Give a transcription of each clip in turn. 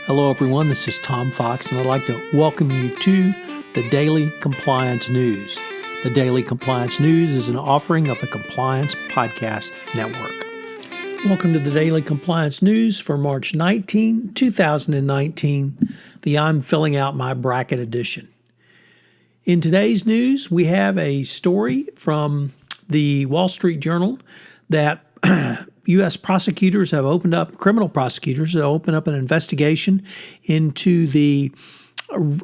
Hello, everyone. This is Tom Fox, and I'd like to welcome you to the Daily Compliance News. The Daily Compliance News is an offering of the Compliance Podcast Network. Welcome to the Daily Compliance News for March 19, 2019, the I'm Filling Out My Bracket edition. In today's news, we have a story from the Wall Street Journal that U.S. prosecutors have opened up, criminal prosecutors have opened up an investigation into the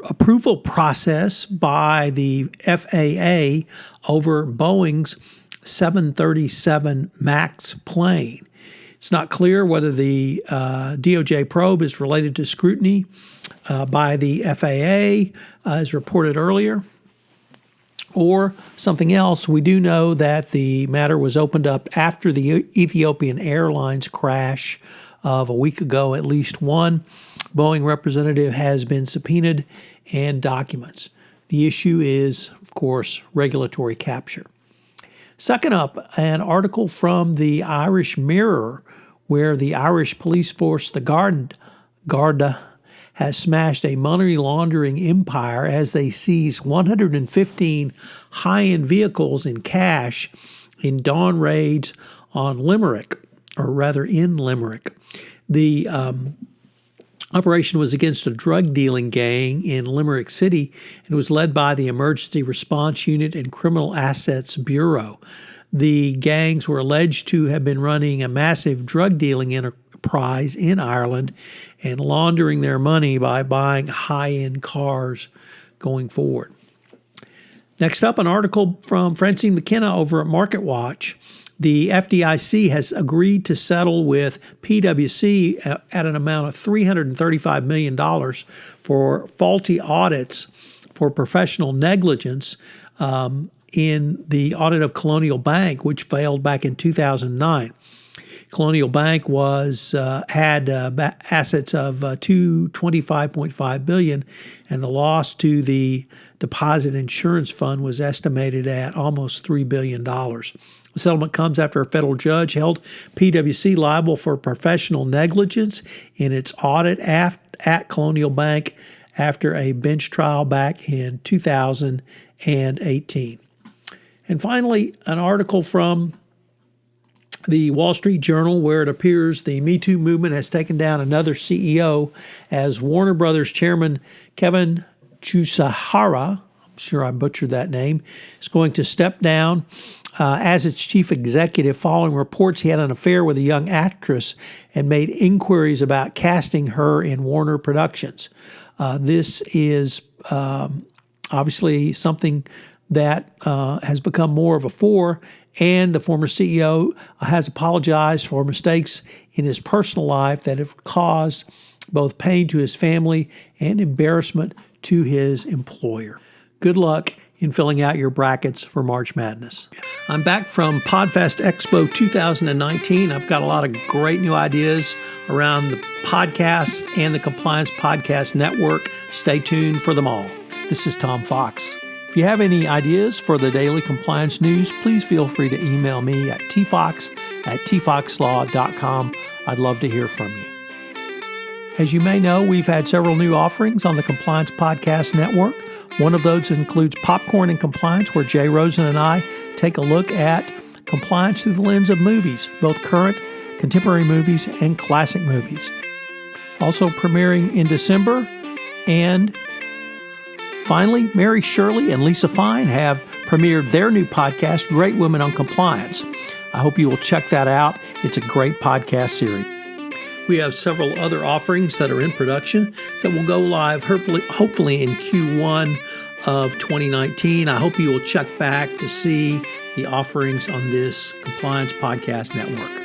approval process by the FAA over Boeing's 737 MAX plane. It's not clear whether the DOJ probe is related to scrutiny by the FAA, as reported earlier, or something else. We do know that the matter was opened up after the Ethiopian Airlines crash of a week ago. At least one Boeing representative has been subpoenaed and documents. The issue is, of course, regulatory capture. Second up, an article from the Irish Mirror where the Irish police force, the Garda, has smashed a money laundering empire as they seize 115 high-end vehicles in cash in dawn raids on Limerick, or rather in Limerick. The operation was against a drug dealing gang in Limerick City and was led by the Emergency Response Unit and Criminal Assets Bureau. The gangs were alleged to have been running a massive drug dealing enterprise in Ireland and laundering their money by buying high-end cars going forward. Next up, an article from Francine McKenna over at MarketWatch. The FDIC has agreed to settle with PwC at an amount of $335 million for faulty audits for professional negligence in the audit of Colonial Bank, which failed back in 2009. Colonial Bank had assets of $225.5 billion, and the loss to the deposit insurance fund was estimated at almost $3 billion. The settlement comes after a federal judge held PwC liable for professional negligence in its audit at Colonial Bank after a bench trial back in 2018. And finally, an article from the Wall Street Journal where it appears the Me Too movement has taken down another CEO as Warner Brothers chairman Kevin Chusahara, I'm sure I butchered that name, is going to step down as its chief executive following reports he had an affair with a young actress and made inquiries about casting her in Warner Productions. This is obviously something that has become more of a fore, and the former CEO has apologized for mistakes in his personal life that have caused both pain to his family and embarrassment to his employer. Good luck in filling out your brackets for March Madness. I'm back from PodFest Expo 2019. I've got a lot of great new ideas around the podcast and the Compliance Podcast Network. Stay tuned for them all. This is Tom Fox. If you have any ideas for the Daily Compliance News, please feel free to email me at tfox@tfoxlaw.com. I'd love to hear from you. As you may know, we've had several new offerings on the Compliance Podcast Network. One of those includes Popcorn and Compliance, where Jay Rosen and I take a look at compliance through the lens of movies, both current, contemporary movies, and classic movies. Also premiering in December. And finally, Mary Shirley and Lisa Fine have premiered their new podcast, Great Women on Compliance. I hope you will check that out. It's a great podcast series. We have several other offerings that are in production that will go live hopefully in Q1 of 2019. I hope you will check back to see the offerings on this Compliance Podcast Network.